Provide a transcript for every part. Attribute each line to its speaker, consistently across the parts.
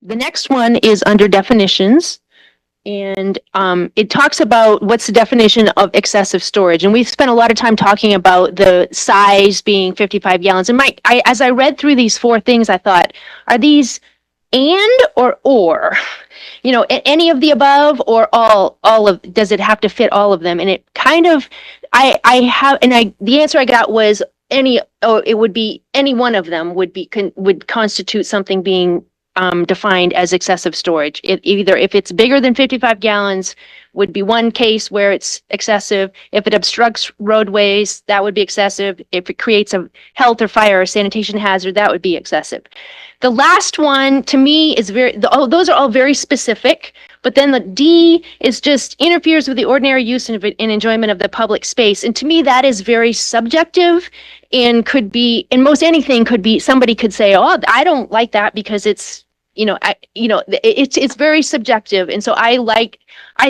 Speaker 1: The next one is under definitions. And it talks about what's the definition of excessive storage. And we've spent a lot of time talking about the size being 55 gallons. And as I read through these four things, I thought, are these and or? You know, any of the above or all of, does it have to fit all of them? And it kind of, the answer I got was it would be any one of them would constitute something being defined as excessive storage. If it's bigger than 55 gallons would be one case where it's excessive. If it obstructs roadways, that would be excessive. If it creates a health or fire or sanitation hazard, that would be excessive. The last one to me is those are all very specific, but then the D is just interferes with the ordinary use and enjoyment of the public space. And to me, that is very subjective and could be, in most anything could be, somebody could say, oh, I don't like that because it's, it's very subjective. And so I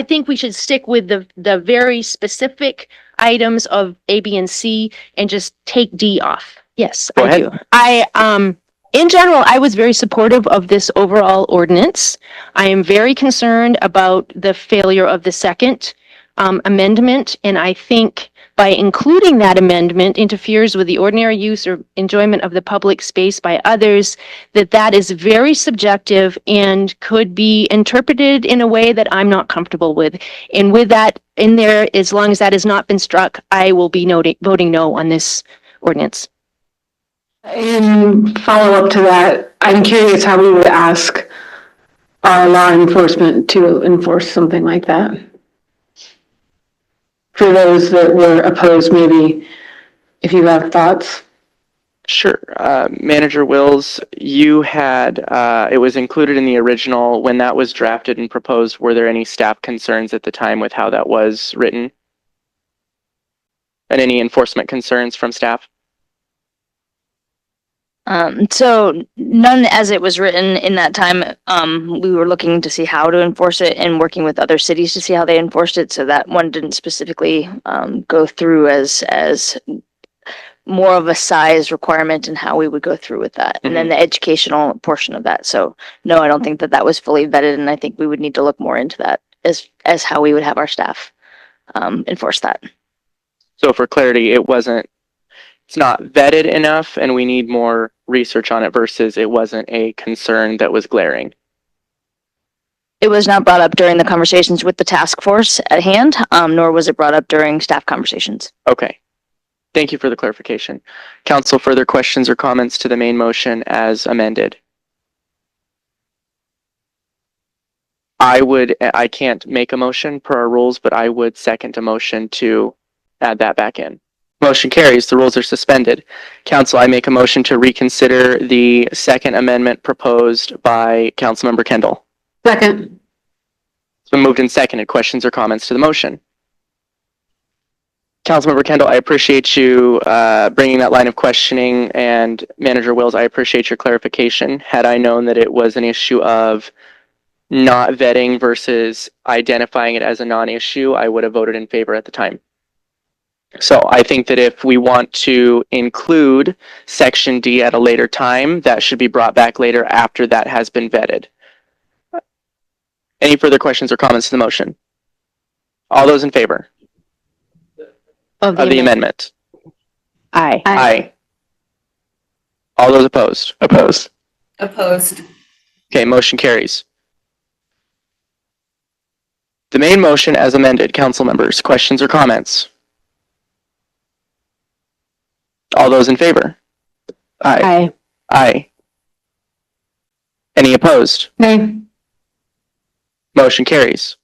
Speaker 1: think we should stick with the very specific items of A, B, and C and just take D off. Yes,
Speaker 2: Go
Speaker 1: I
Speaker 2: ahead.
Speaker 1: do. In general, I was very supportive of this overall ordinance. I am very concerned about the failure of the second amendment, and I think by including that amendment interferes with the ordinary use or enjoyment of the public space by others, that is very subjective and could be interpreted in a way that I'm not comfortable with. And with that in there, as long as that has not been struck, I will be voting no on this ordinance.
Speaker 3: In follow up to that, I'm curious how we would ask our law enforcement to enforce something like that. For those that were opposed, maybe if you have thoughts.
Speaker 2: Sure. Manager Wills, you had, it was included in the original. When that was drafted and proposed, were there any staff concerns at the time with how that was written? And any enforcement concerns from staff?
Speaker 4: So none as it was written in that time. We were looking to see how to enforce it and working with other cities to see how they enforced it. So that one didn't specifically go through as more of a size requirement and how we would go through with that. Mm-hmm. And then the educational portion of that. So no, I don't think that was fully vetted, and I think we would need to look more into that as how we would have our staff enforce that.
Speaker 2: So for clarity, it's not vetted enough and we need more research on it versus it wasn't a concern that was glaring.
Speaker 4: It was not brought up during the conversations with the task force at hand, nor was it brought up during staff conversations.
Speaker 2: Okay. Thank you for the clarification. Council, further questions or comments to the main motion as amended? I can't make a motion per our rules, but I would second a motion to add that back in. Motion carries. The rules are suspended. Council, I make a motion to reconsider the second amendment proposed by Councilmember Kendall.
Speaker 3: Second.
Speaker 2: It's been moved and seconded. Questions or comments to the motion? Councilmember Kendall, I appreciate you bringing that line of questioning, and Manager Wills, I appreciate your clarification. Had I known that it was an issue of not vetting versus identifying it as a non-issue, I would have voted in favor at the time. So I think that if we want to include Section D at a later time, that should be brought back later after that has been vetted. Any further questions or comments to the motion? All those in favor of the amendment?
Speaker 1: Aye.
Speaker 2: Aye. All those opposed? Opposed.
Speaker 5: Opposed.
Speaker 2: Okay, motion carries. The main motion as amended, council members, questions or comments? All those in favor? Aye.
Speaker 1: Aye.
Speaker 2: Aye. Any opposed?
Speaker 3: Nay.
Speaker 2: Motion carries.